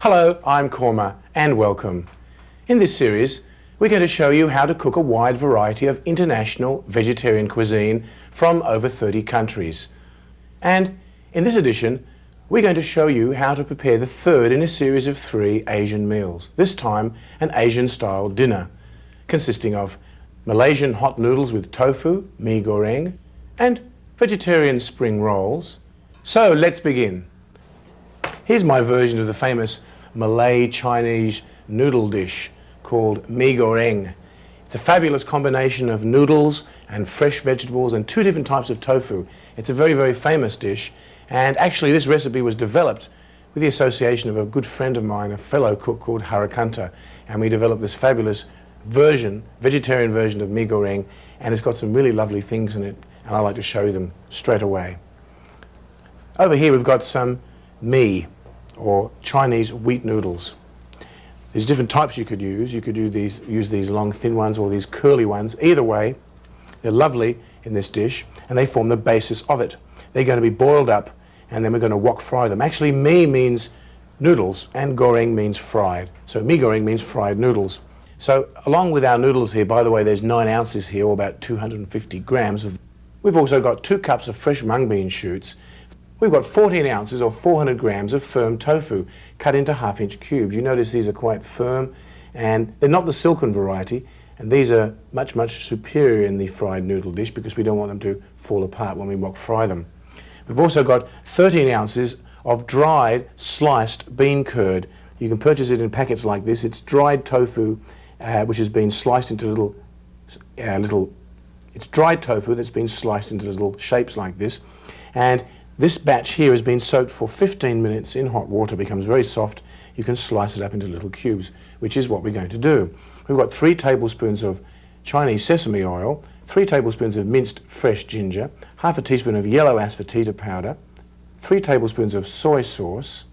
Hello, I'm Kurma and welcome. In this series, we're going to show you how to cook a wide variety of international vegetarian cuisine from over 30 countries. And in this edition, we're going to show you how to prepare the third in a series of 3 Asian meals, this time an Asian-style dinner, consisting of Malaysian hot noodles with tofu, mee goreng, and vegetarian spring rolls. So let's begin. Here's my version of the famous Malay Chinese noodle dish called mee goreng. It's a fabulous combination of noodles and fresh vegetables and 2 different types of tofu. It's a very, very famous dish, and actually this recipe was developed with the association of a good friend of mine, a fellow cook called Harakanta, and we developed this fabulous version, vegetarian version of mee goreng, and it's got some really lovely things in it, and I'd like to show you them straight away. Over here we've got some mee, or Chinese wheat noodles. There's different types you could use. You could use these long thin ones or these curly ones. Either way, they're lovely in this dish and they form the basis of it. They're going to be boiled up and then we're going to wok fry them. Actually, mee means noodles and goreng means fried. So mee goreng means fried noodles. So along with our noodles here, by the way, there's 9 ounces here, or about 250 grams of. We've also got 2 cups of fresh mung bean shoots. We've got 14 ounces or 400 grams of firm tofu cut into half-inch cubes. You notice these are quite firm and they're not the silken variety, and these are much, much superior in the fried noodle dish because we don't want them to fall apart when we wok fry them. We've also got 13 ounces of dried sliced bean curd. You can purchase it in packets like this. It's dried tofu which has been sliced into it's dried tofu that's been sliced into little shapes like this, and this batch here has been soaked for 15 minutes in hot water, becomes very soft. You can slice it up into little cubes, which is what we're going to do. We've got 3 tablespoons of Chinese sesame oil, 3 tablespoons of minced fresh ginger, half a teaspoon of yellow asafoetida powder, 3 tablespoons of soy sauce,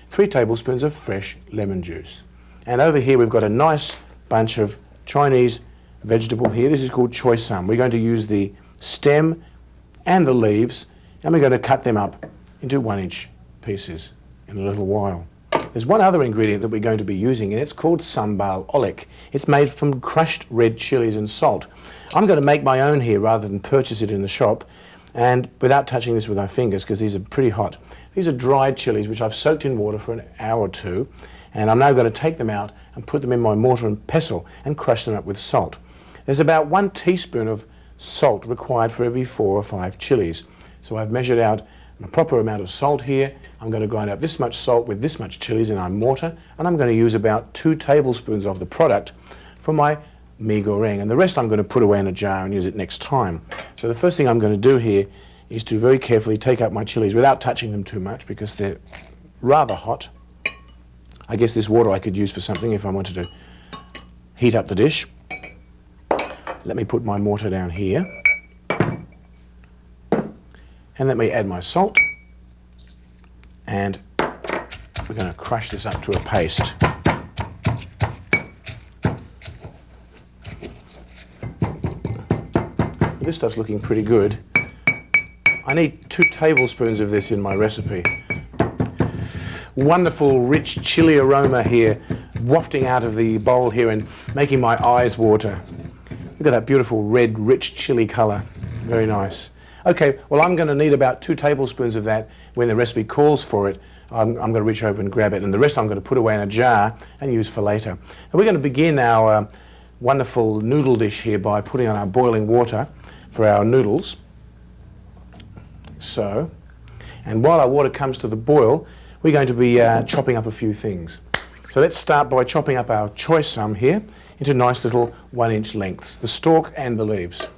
3 tablespoons of fresh lemon juice. And over here we've got a nice bunch of Chinese vegetable here. This is called choy sum. We're going to use the stem and the leaves, and we're going to cut them up into 1-inch pieces in a little while. There's one other ingredient that we're going to be using, and it's called sambal oelek. It's made from crushed red chilies and salt. I'm going to make my own here rather than purchase it in the shop, and without touching this with my fingers because these are pretty hot. These are dried chilies which I've soaked in water for an hour or 2, and I'm now going to take them out and put them in my mortar and pestle and crush them up with salt. There's about 1 teaspoon of salt required for every 4 or 5 chilies. So I've measured out a proper amount of salt here. I'm going to grind up this much salt with this much chilies in our mortar, and I'm going to use about 2 tablespoons of the product for my mee goreng, and the rest I'm going to put away in a jar and use it next time. So the first thing I'm going to do here is to very carefully take out my chilies without touching them too much because they're rather hot. I guess this water I could use for something if I wanted to heat up the dish. Let me put my mortar down here. And let me add my salt, and we're going to crush this up to a paste. This stuff's looking pretty good. I need 2 tablespoons of this in my recipe. Wonderful rich chili aroma here wafting out of the bowl here and making my eyes water. Look at that beautiful red rich chili colour. Very nice. Okay, well I'm going to need about 2 tablespoons of that when the recipe calls for it. I'm going to reach over and grab it, and the rest I'm going to put away in a jar and use for later. And we're going to begin our wonderful noodle dish here by putting on our boiling water for our noodles. So, and while our water comes to the boil, we're going to be chopping up a few things. So let's start by chopping up our choy sum here into nice little 1-inch lengths, the stalk and the leaves.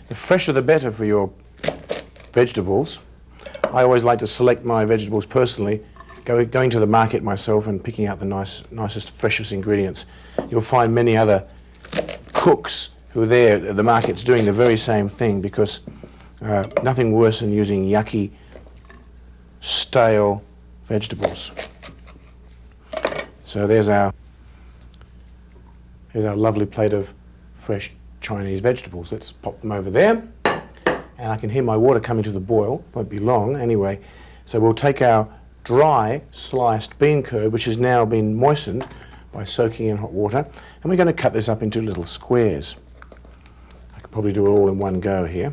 The fresher the better for your vegetables. I always like to select my vegetables personally, going to the market myself and picking out the nicest, freshest ingredients. You'll find many other cooks who are there at the markets doing the very same thing because nothing worse than using yucky, stale vegetables. So there's our lovely plate of fresh Chinese vegetables. Let's pop them over there. And I can hear my water coming to the boil. Won't be long anyway. So we'll take our dry sliced bean curd, which has now been moistened by soaking in hot water, and we're going to cut this up into little squares. I could probably do it all in one go here.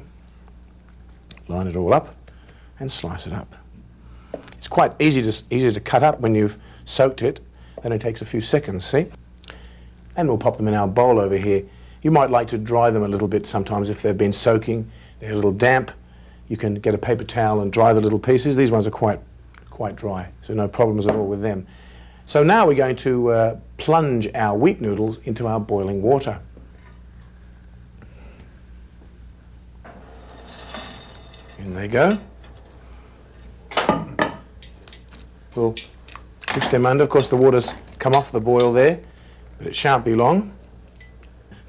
Line it all up and slice it up. It's quite easy to cut up when you've soaked it. Then it takes a few seconds, see? And we'll pop them in our bowl over here. You might like to dry them a little bit sometimes if they've been soaking. They're a little damp. You can get a paper towel and dry the little pieces. These ones are quite dry, so no problems at all with them. So now we're going to plunge our wheat noodles into our boiling water. In they go. We'll push them under. Of course, the water's come off the boil there, but it shan't be long.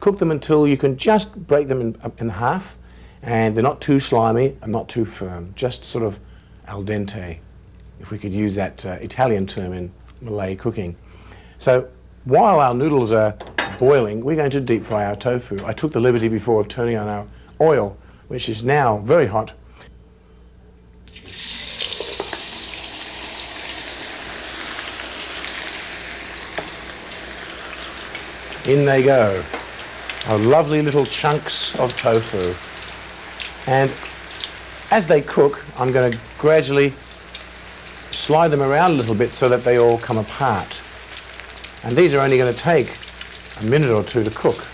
Cook them until you can just break them in half, and they're not too slimy and not too firm, just sort of al dente, if we could use that Italian term in Malay cooking. So while our noodles are boiling, we're going to deep fry our tofu. I took the liberty before of turning on our oil, which is now very hot. In they go, our lovely little chunks of tofu. And as they cook, I'm going to gradually slide them around a little bit so that they all come apart. And these are only going to take a minute or two to cook.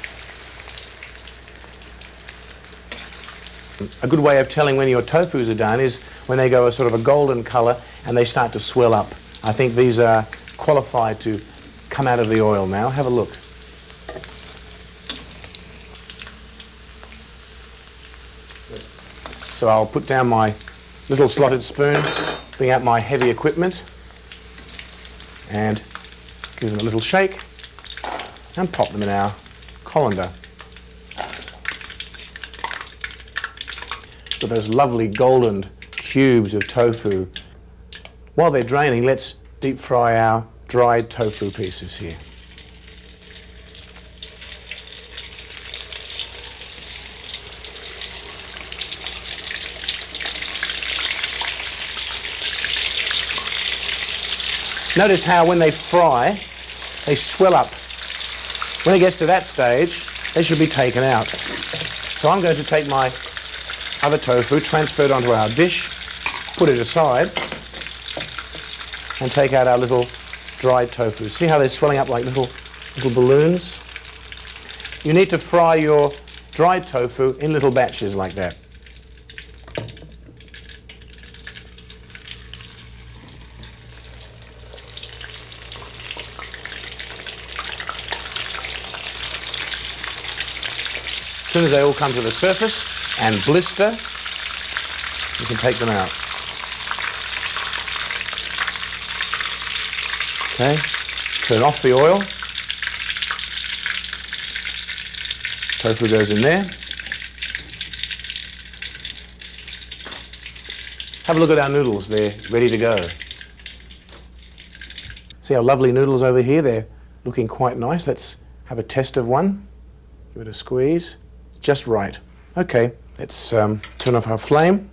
A good way of telling when your tofus are done is when they go a sort of a golden colour and they start to swell up. I think these are qualified to come out of the oil now. Have a look. So I'll put down my little slotted spoon, bring out my heavy equipment, and give them a little shake, and pop them in our colander. With those lovely golden cubes of tofu. While they're draining, let's deep fry our dried tofu pieces here. Notice how when they fry, they swell up. When it gets to that stage, they should be taken out. So I'm going to take my other tofu, transfer it onto our dish, put it aside, and take out our little dried tofu. See how they're swelling up like little balloons? You need to fry your dried tofu in little batches like that. As soon as they all come to the surface and blister, you can take them out. Okay, turn off the oil. Tofu goes in there. Have a look at our noodles, they're ready to go. See our lovely noodles over here, they're looking quite nice. Let's have a test of one. Give it a squeeze. Just right. Okay, let's turn off our flame.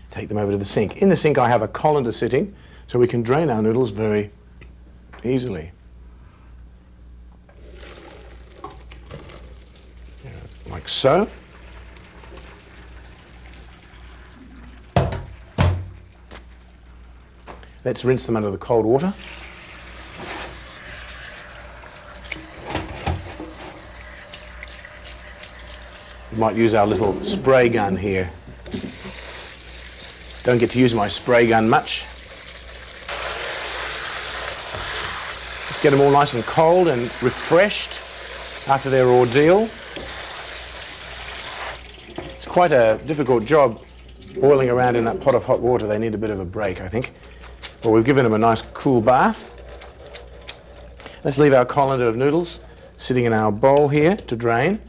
Take them over to the sink. In the sink I have a colander sitting, so we can drain our noodles very easily. Like so. Let's rinse them under the cold water. We might use our little spray gun here. Don't get to use my spray gun much. Let's get them all nice and cold and refreshed after their ordeal. It's quite a difficult job boiling around in that pot of hot water. They need a bit of a break, I think. Well, we've given them a nice cool bath. Let's leave our colander of noodles sitting in our bowl here to drain.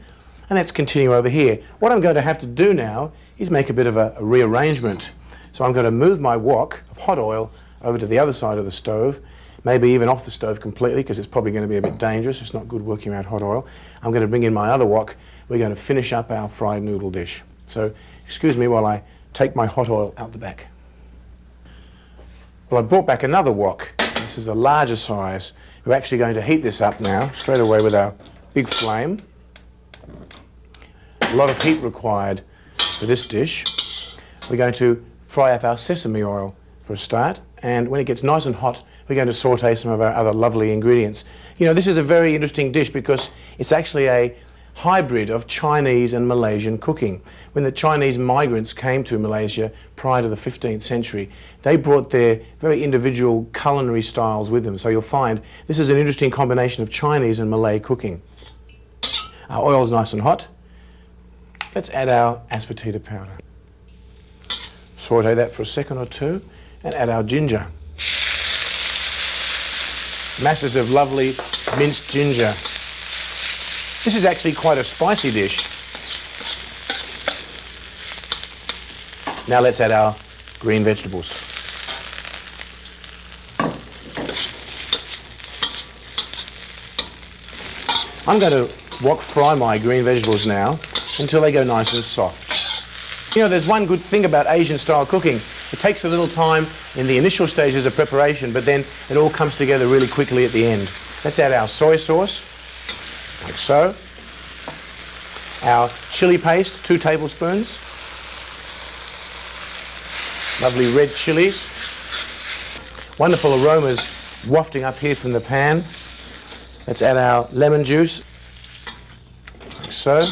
And let's continue over here. What I'm going to have to do now is make a bit of a rearrangement. So I'm going to move my wok of hot oil over to the other side of the stove, maybe even off the stove completely, because it's probably going to be a bit dangerous. It's not good working around hot oil. I'm going to bring in my other wok. We're going to finish up our fried noodle dish. So excuse me while I take my hot oil out the back. Well, I brought back another wok. This is the larger size. We're actually going to heat this up now, straight away with our big flame. A lot of heat required for this dish. We're going to fry up our sesame oil for a start, and when it gets nice and hot, we're going to saute some of our other lovely ingredients. You know, this is a very interesting dish because it's actually a hybrid of Chinese and Malaysian cooking. When the Chinese migrants came to Malaysia prior to the 15th century, they brought their very individual culinary styles with them. So you'll find this is an interesting combination of Chinese and Malay cooking. Our oil's nice and hot. Let's add our asafoetida powder. Saute that for a second or two and add our ginger. Masses of lovely minced ginger. This is actually quite a spicy dish. Now let's add our green vegetables. I'm going to wok fry my green vegetables now until they go nice and soft. You know, there's one good thing about Asian style cooking. It takes a little time in the initial stages of preparation, but then it all comes together really quickly at the end. Let's add our soy sauce, like so. Our chili paste, 2 tablespoons. Lovely red chilies. Wonderful aromas wafting up here from the pan. Let's add our lemon juice, like so.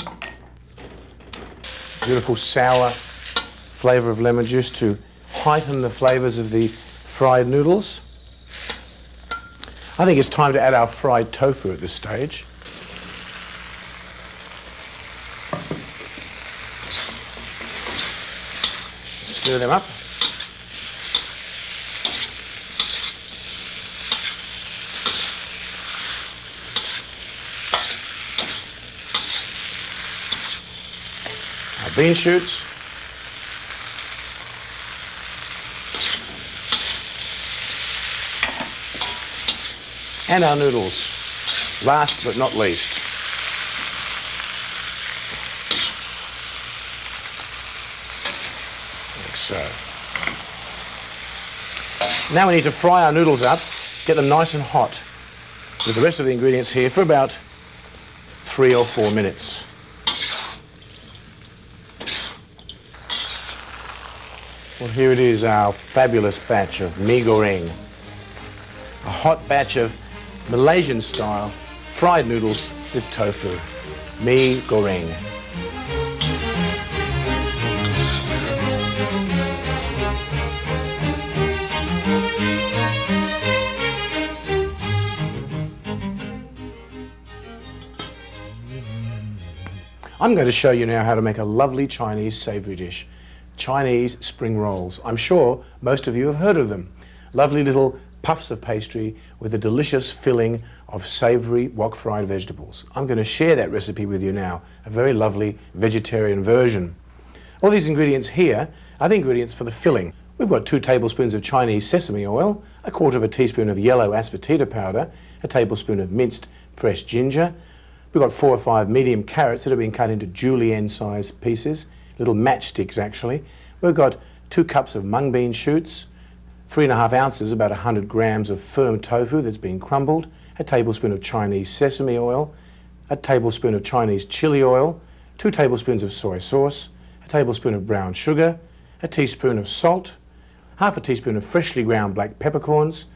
Beautiful sour flavour of lemon juice to heighten the flavours of the fried noodles. I think it's time to add our fried tofu at this stage. Stir them up. Our bean shoots. And our noodles, last but not least. Like so. Now we need to fry our noodles up, get them nice and hot with the rest of the ingredients here for about 3 or 4 minutes. Well, here it is, our fabulous batch of mee goreng. A hot batch of Malaysian style fried noodles with tofu. Mee goreng. I'm going to show you now how to make a lovely Chinese savoury dish. Chinese spring rolls. I'm sure most of you have heard of them. Lovely little puffs of pastry with a delicious filling of savoury wok fried vegetables. I'm going to share that recipe with you now, a very lovely vegetarian version. All these ingredients here are the ingredients for the filling. We've got 2 tablespoons of Chinese sesame oil, 1/4 teaspoon of yellow asafoetida powder, a tablespoon of minced fresh ginger. We've got 4 or 5 medium carrots that have been cut into julienne-sized pieces, little matchsticks actually. We've got 2 cups of mung bean shoots, 3½ ounces, about 100 grams of firm tofu that's been crumbled, a tablespoon of Chinese sesame oil, a tablespoon of Chinese chili oil, 2 tablespoons of soy sauce, a tablespoon of brown sugar, a teaspoon of salt, 1/2 teaspoon of freshly ground black peppercorns.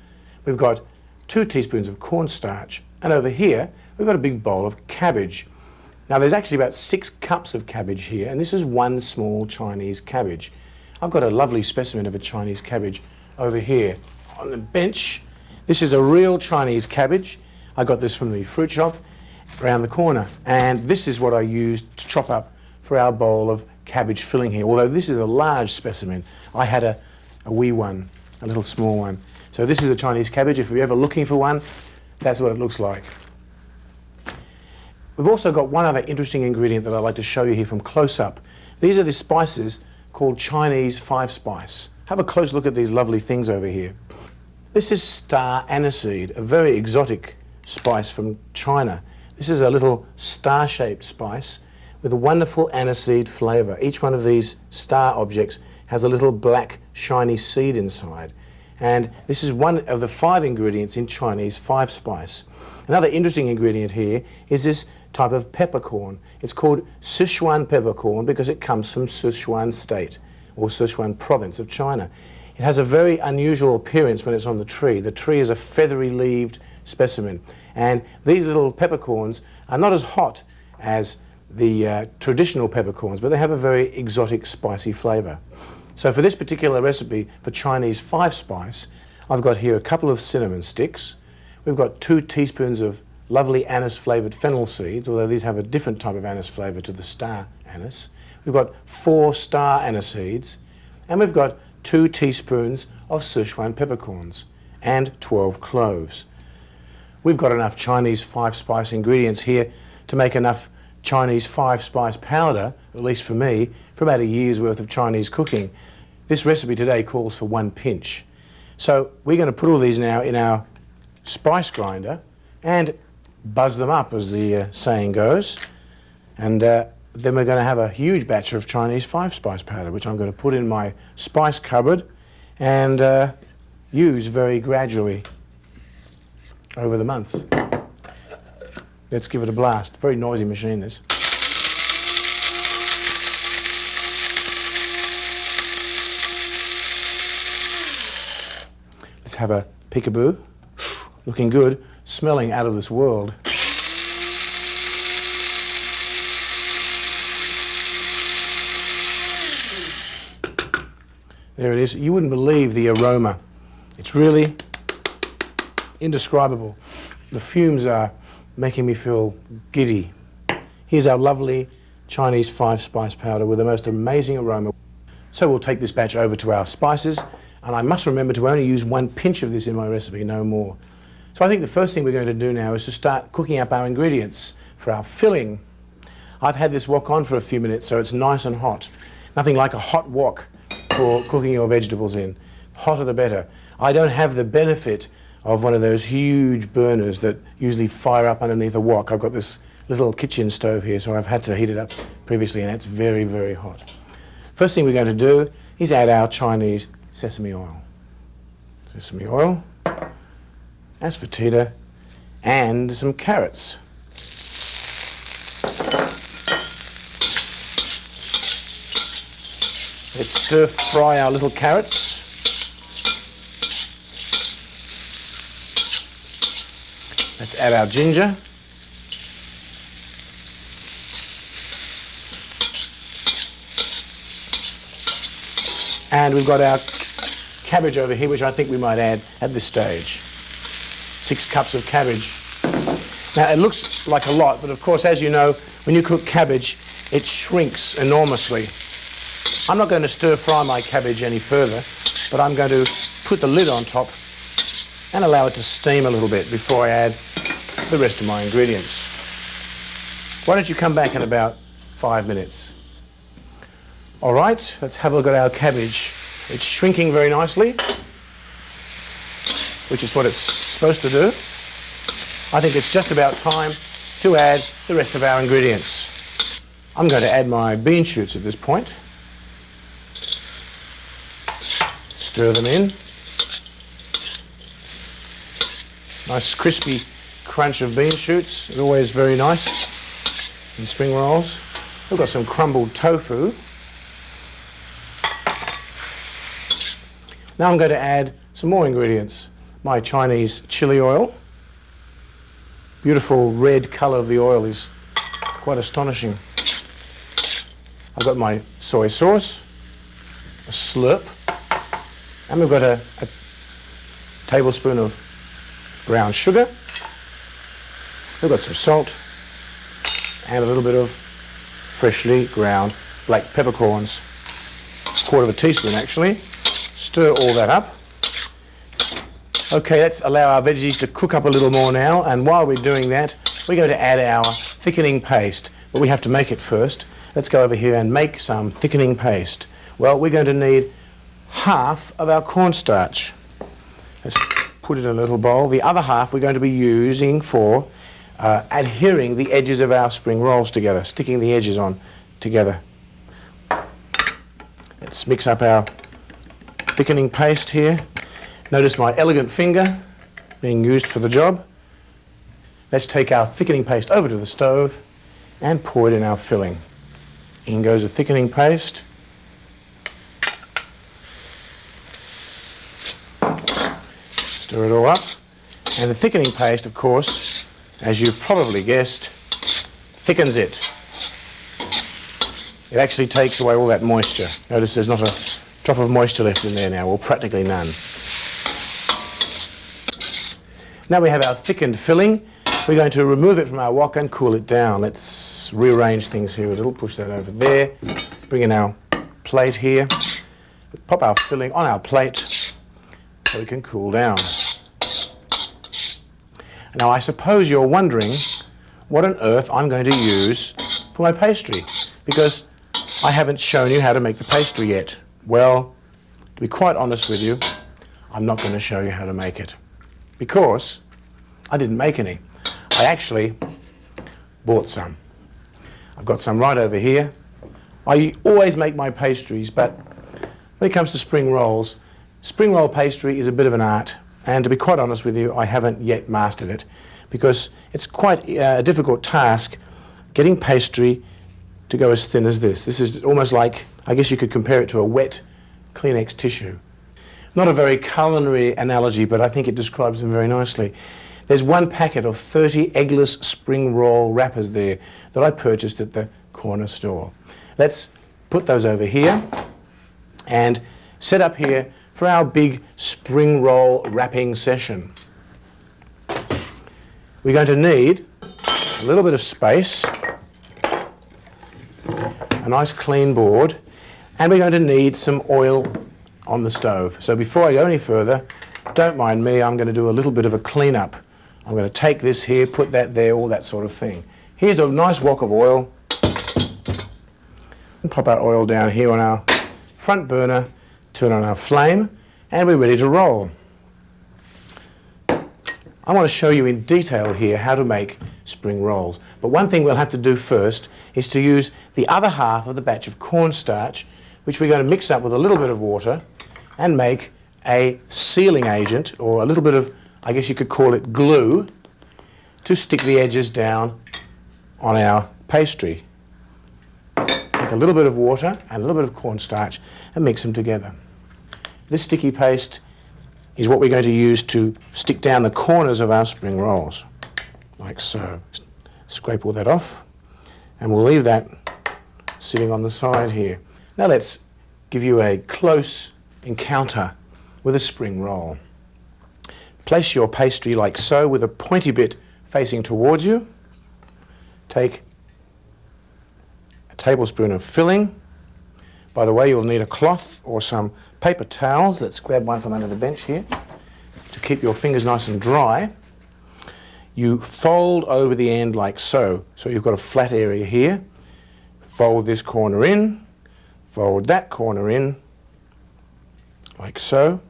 We've got 2 teaspoons of cornstarch, and over here we've got a big bowl of cabbage. Now there's actually about 6 cups of cabbage here, and this is 1 small Chinese cabbage. I've got a lovely specimen of a Chinese cabbage over here on the bench. This is a real Chinese cabbage. I got this from the fruit shop around the corner, and this is what I used to chop up for our bowl of cabbage filling here. Although this is a large specimen, I had a wee one, a little small one. So this is a Chinese cabbage. If you're ever looking for one, that's what it looks like. We've also got one other interesting ingredient that I'd like to show you here from close up. These are the spices called Chinese 5-spice. Have a close look at these lovely things over here. This is star aniseed, a very exotic spice from China. This is a little star-shaped spice with a wonderful aniseed flavour. Each one of these star objects has a little black shiny seed inside. And this is one of the 5 ingredients in Chinese 5-spice. Another interesting ingredient here is this type of peppercorn. It's called Sichuan peppercorn because it comes from Sichuan state or Sichuan province of China. It has a very unusual appearance when it's on the tree. The tree is a feathery leaved specimen. And these little peppercorns are not as hot as the traditional peppercorns, but they have a very exotic spicy flavour. So for this particular recipe for Chinese 5-spice, I've got here a couple of cinnamon sticks. We've got 2 teaspoons of lovely anise-flavoured fennel seeds, although these have a different type of anise flavour to the star anise. We've got 4 star anise seeds, and we've got 2 teaspoons of Sichuan peppercorns and 12 cloves. We've got enough Chinese 5-spice ingredients here to make enough Chinese 5-spice powder, at least for me, for about a year's worth of Chinese cooking. This recipe today calls for 1 pinch. So we're going to put all these now in our spice grinder and buzz them up, as the saying goes. And then we're going to have a huge batch of Chinese 5-spice powder, which I'm going to put in my spice cupboard and use very gradually over the months. Let's give it a blast. Very noisy machine, this. Let's have a peekaboo. Looking good, smelling out of this world. There it is. You wouldn't believe the aroma. It's really indescribable. The fumes are making me feel giddy. Here's our lovely Chinese 5-spice powder with the most amazing aroma. So we'll take this batch over to our spices, and I must remember to only use 1 pinch of this in my recipe, no more. So I think the first thing we're going to do now is to start cooking up our ingredients for our filling. I've had this wok on for a few minutes, so it's nice and hot. Nothing like a hot wok for cooking your vegetables in. Hotter the better. I don't have the benefit of one of those huge burners that usually fire up underneath a wok. I've got this little kitchen stove here, so I've had to heat it up previously, and it's very, very hot. First thing we're going to do is add our Chinese sesame oil. Sesame oil, asafoetida, and some carrots. Let's stir fry our little carrots. Let's add our ginger. And we've got our cabbage over here, which I think we might add at this stage. 6 cups of cabbage. Now it looks like a lot, but of course, as you know, when you cook cabbage, it shrinks enormously. I'm not going to stir fry my cabbage any further, but I'm going to put the lid on top and allow it to steam a little bit before I add the rest of my ingredients. Why don't you come back in about 5 minutes? All right, let's have a look at our cabbage. It's shrinking very nicely, which is what it's supposed to do. I think it's just about time to add the rest of our ingredients. I'm going to add my bean shoots at this point. Stir them in. Nice crispy crunch of bean shoots. It's always very nice in spring rolls. We've got some crumbled tofu. Now I'm going to add some more ingredients. My Chinese chili oil. Beautiful red colour of the oil is quite astonishing. I've got my soy sauce, a slurp, and we've got a tablespoon of brown sugar. We've got some salt and a little bit of freshly ground black peppercorns. 1/4 teaspoon actually. Stir all that up. Okay, let's allow our veggies to cook up a little more now, and while we're doing that, we're going to add our thickening paste, but we have to make it first. Let's go over here and make some thickening paste. Well, we're going to need half of our cornstarch. Let's put it in a little bowl. The other half we're going to be using for adhering the edges of our spring rolls together, sticking the edges on together. Let's mix up our thickening paste here. Notice my elegant finger being used for the job. Let's take our thickening paste over to the stove and pour it in our filling. In goes the thickening paste. Stir it all up. And the thickening paste, of course, as you've probably guessed, thickens it. It actually takes away all that moisture. Notice there's not a drop of moisture left in there now, or practically none. Now we have our thickened filling. We're going to remove it from our wok and cool it down. Let's rearrange things here a little. Push that over there. Bring in our plate here. Pop our filling on our plate so we can cool down. Now I suppose you're wondering what on earth I'm going to use for my pastry, because I haven't shown you how to make the pastry yet. Well, to be quite honest with you, I'm not going to show you how to make it, because I didn't make any. I actually bought some. I've got some right over here. I always make my pastries, but when it comes to spring rolls, spring roll pastry is a bit of an art, and to be quite honest with you, I haven't yet mastered it, because it's quite a difficult task getting pastry to go as thin as this. This is almost like, I guess you could compare it to a wet Kleenex tissue. Not a very culinary analogy, but I think it describes them very nicely. There's one packet of 30 eggless spring roll wrappers there that I purchased at the corner store. Let's put those over here and set up here for our big spring roll wrapping session. We're going to need a little bit of space, a nice clean board, and we're going to need some oil on the stove. So before I go any further, don't mind me, I'm going to do a little bit of a clean-up. I'm going to take this here, put that there, all that sort of thing. Here's a nice wok of oil. And pop our oil down here on our front burner, turn on our flame, and we're ready to roll. I want to show you in detail here how to make spring rolls. But one thing we'll have to do first is to use the other half of the batch of cornstarch, which we're going to mix up with a little bit of water and make a sealing agent, or a little bit of, I guess you could call it glue, to stick the edges down on our pastry. Take a little bit of water and a little bit of cornstarch and mix them together. This sticky paste is what we're going to use to stick down the corners of our spring rolls, like so. Scrape all that off, and we'll leave that sitting on the side here. Now let's give you a close encounter with a spring roll. Place your pastry like so, with a pointy bit facing towards you. Take a tablespoon of filling. By the way, you'll need a cloth or some paper towels. Let's grab one from under the bench here to keep your fingers nice and dry. You fold over the end like so. So you've got a flat area here. Fold this corner in, fold that corner in, like so,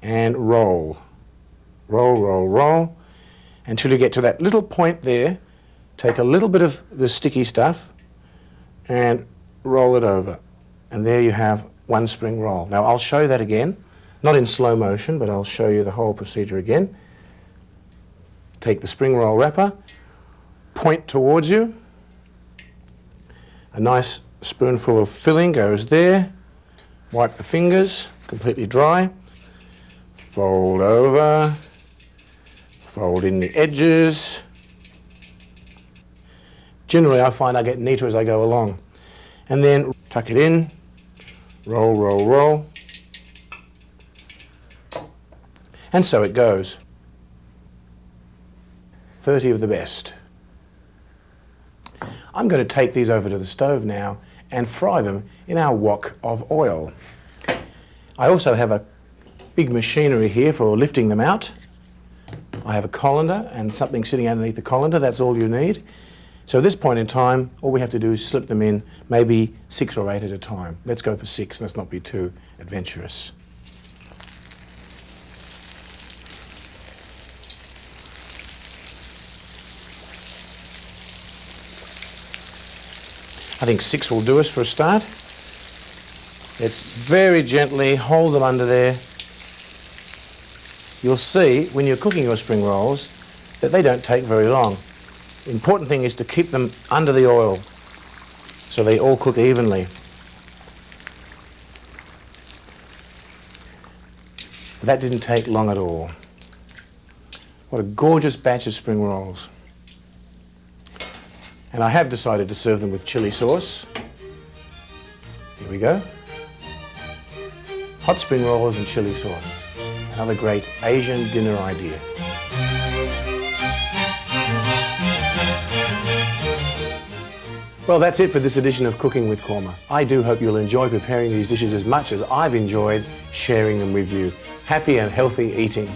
and roll. Roll, roll, roll, until you get to that little point there. Take a little bit of the sticky stuff and roll it over. And there you have one spring roll. Now I'll show you that again, not in slow motion, but I'll show you the whole procedure again. Take the spring roll wrapper, point towards you. A nice spoonful of filling goes there. Wipe the fingers, completely dry. Fold over. Fold in the edges. Generally, I find I get neater as I go along. And then tuck it in. Roll, roll, roll. And so it goes. 30 of the best. I'm going to take these over to the stove now and fry them in our wok of oil. I also have a big machinery here for lifting them out. I have a colander and something sitting underneath the colander. That's all you need. So at this point in time, all we have to do is slip them in, maybe 6 or 8 at a time. Let's go for 6. Let's not be too adventurous. I think 6 will do us for a start. Let's very gently hold them under there you'll see when you're cooking your spring rolls that they don't take very long. The important thing is to keep them under the oil so they all cook evenly. But that didn't take long at all. What a gorgeous batch of spring rolls. And I have decided to serve them with chili sauce. Here we go. Hot spring rolls and chili sauce. Another great Asian dinner idea. Well, that's it for this edition of Cooking with Kurma. I do hope you'll enjoy preparing these dishes as much as I've enjoyed sharing them with you. Happy and healthy eating.